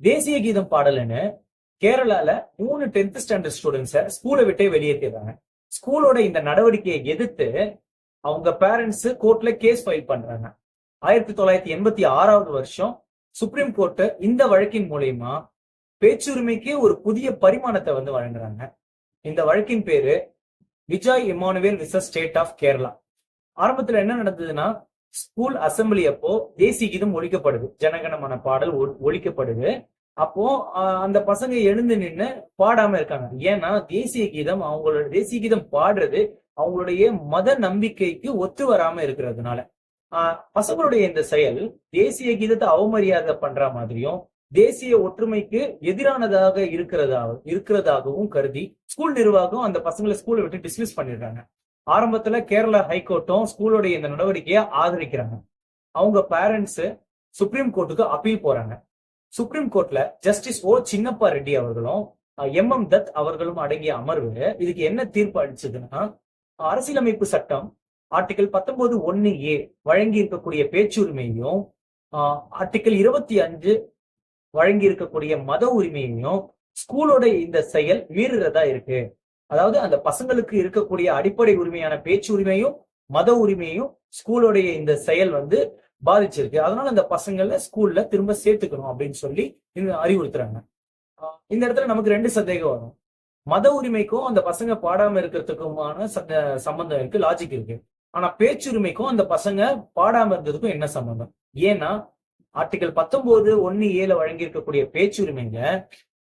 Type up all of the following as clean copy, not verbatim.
தேசிய கீதம் பாடல்னு கேரளால 3 10th ஸ்டாண்டர்ட் ஸ்டூடெண்ட்ஸ ஸ்கூலை விட்டே வெளியேற்றிடுறாங்க. ஸ்கூலோட இந்த நடவடிக்கையை எதிர்த்து அவங்க பேரண்ட்ஸ் கோர்ட்ல கேஸ் ஃபைல் பண்றாங்க. 1986வது வருஷம் சுப்ரீம் கோர்ட் இந்த வழக்கின் மூலமா பேச்சுரிமைக்கு ஒரு புதிய பரிமாணத்தை வழங்குறாங்க. இந்த வழக்கின் பேரு Vijay Emmanuel versus state of Kerala. ஆரம்பத்துல என்ன நடந்ததுன்னா, ஸ்கூல் அசம்பிளி அப்போ தேசிய கீதம் ஒழிக்கப்படுது, ஜனகணமன பாடல் ஒழிக்கப்படுது. அப்போ அந்த பசங்க எழுந்து நின்று பாடாம இருக்காங்க. ஏன்னா தேசிய கீதம் பாடுறது அவங்களுடைய மத நம்பிக்கைக்கு ஒத்து வராம இருக்கிறதுனால. பசங்களுடைய இந்த செயல் தேசிய கீதத்தை அவமரியாதை பண்ற மாதிரியும் தேசிய ஒற்றுமைக்கு எதிரானதாக இருக்கிறதாகவும் கருதி ஸ்கூல் நிர்வாகம் அந்த பசங்களை ஸ்கூலை விட்டு டிஸ்மிஸ் பண்ணிடுறாங்க. ஆரம்பத்துல கேரளா ஹைகோர்ட்டும் ஸ்கூலோடைய இந்த நடவடிக்கையை ஆதரிக்கிறாங்க. அவங்க பேரண்ட்ஸ் சுப்ரீம் கோர்ட்டுக்கு அப்பீல் போறாங்க. சுப்ரீம் கோர்ட்ல ஜஸ்டிஸ் ஓ சின்னப்பா ரெட்டி அவர்களும் MM தத் அவர்களும் அடங்கிய அமர்வு இதுக்கு என்ன தீர்ப்பு அளிச்சதுன்னா, அரசியலமைப்பு சட்டம் ஆர்டிகல் 19(1)A வழங்கி இருக்கக்கூடிய பேச்சுரிமையையும் ஆர்டிகல் 25 வழங்கி இருக்கக்கூடிய மத உரிமையையும் ஸ்கூலோட இந்த செயல் மீறுறதா இருக்கு. அதாவது அந்த பசங்களுக்கு இருக்கக்கூடிய அடிப்படை உரிமையான பேச்சு உரிமையும் மத உரிமையும் ஸ்கூலோடைய இந்த செயல் பாதிச்சிருக்கு. அதனால அந்த பசங்களை ஸ்கூல்ல திரும்ப சேர்த்துக்கணும் அப்படின்னு சொல்லி அறிவுறுத்துறாங்க. இந்த இடத்துல நமக்கு 2 சந்தேகம் வரும். மத உரிமைக்கும் அந்த பசங்க பாடாம இருக்கிறதுக்குமான சம்பந்தம் இருக்கு, லாஜிக் இருக்கு. ஆனா பேச்சுரிமைக்கும் அந்த பசங்க பாடாம இருந்ததுக்கும் என்ன சம்பந்தம்? ஏன்னா ஆர்டிகல் 19(1)A வழங்கி இருக்கக்கூடிய பேச்சுரிமைங்க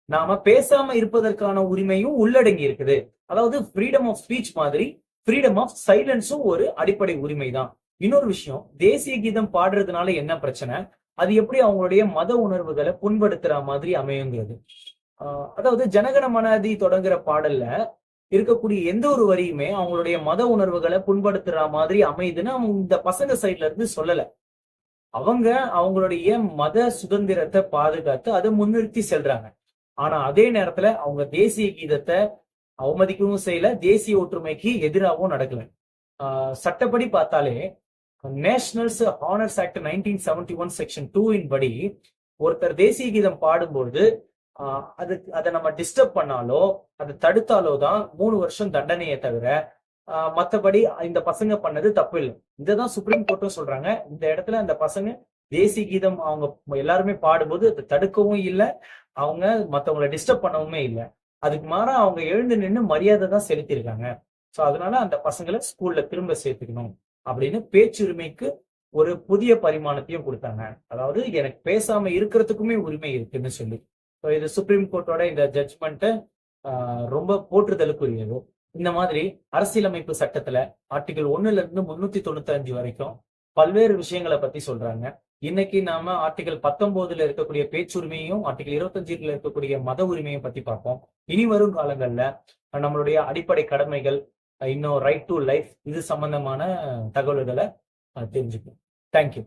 நாம பேசாம இருப்பதற்கான உரிமையும் உள்ளடங்கி இருக்குது. அதாவது ஃப்ரீடம் ஆஃப் ஸ்பீச் மாதிரி ஃப்ரீடம் ஆஃப் சைலன்ஸும் ஒரு அடிப்படை உரிமை தான். இன்னொரு விஷயம், தேசிய கீதம் பாடுறதுனால என்ன பிரச்சனை, அது எப்படி அவங்களுடைய மத உணர்வுகளை புண்படுத்துற மாதிரி அமையுங்கிறது. அதாவது ஜனகணமனதி தொடங்குற பாடல்ல இருக்கக்கூடிய எந்த ஒரு வரியுமே அவங்களுடைய மத உணர்வுகளை புண்படுத்துற மாதிரி அமையுதுன்னு அவங்க இந்த பசங்க சைட்ல இருந்து சொல்லல. அவங்க அவங்களுடைய மத சுதந்திரத்தை பாதுகாத்து அதை முன்னிறுத்தி செல்றாங்க. ஆனா அதே நேரத்துல அவங்க தேசிய கீதத்தை அவமதிக்கவும் செய்யல, தேசிய ஒற்றுமைக்கு எதிராகவும் நடக்கல. சட்டப்படி பார்த்தாலே நேஷனல்ஸ் ஹானர்ஸ் ஆக்ட் 1971 செக்ஷன் 2 படி ஒருத்தர் தேசிய கீதம் பாடும்போது அதை நம்ம டிஸ்டர்ப் பண்ணாலோ அதை தடுத்தாலோ தான் 3 வருஷம் தண்டனையை தவிர மற்றபடி இந்த பசங்க பண்ணது தப்பு இல்லை. இதைதான் சுப்ரீம் கோர்ட்டும் சொல்றாங்க. இந்த இடத்துல அந்த பசங்க தேசிய கீதம் அவங்க எல்லாருமே பாடும்போது அதை தடுக்கவும் இல்லை, அவங்க மற்றவங்களை டிஸ்டர்ப் பண்ணவுமே இல்லை. அதுக்கு மாறா அவங்க எழுந்து நின்று மரியாதை தான் செலுத்திருக்காங்க. ஸோ அதனால அந்த பசங்களை ஸ்கூல்ல திரும்ப சேர்த்துக்கணும் அப்படின்னு பேச்சுரிமைக்கு ஒரு புதிய பரிமாணத்தையும் கொடுத்தாங்க. அதாவது எனக்கு பேசாம இருக்கிறதுக்குமே உரிமை இருக்குன்னு சொல்லி. ஸோ இது சுப்ரீம் கோர்ட்டோட இந்த ஜட்ஜ்மெண்ட் ரொம்ப போற்றுதலுக்குரியது. இந்த மாதிரி அரசியலமைப்பு சட்டத்துல ஆர்டிகல் 1ல இருந்து 395 வரைக்கும் பல்வேறு விஷயங்களை பத்தி சொல்றாங்க. இன்னைக்கு நாம ஆர்டிகல் 19ல இருக்கக்கூடிய பேச்சுரிமையும் ஆர்டிகல் 25ல இருக்கக்கூடிய மத உரிமையும் பத்தி பார்ப்போம். இனி வரும் காலங்கள்ல நம்மளுடைய அடிப்படை கடமைகள், இன்னும் ரைட் டு லைஃப், இது சம்பந்தமான தகவல்களை தெரிஞ்சுக்கணும். தேங்க்யூ.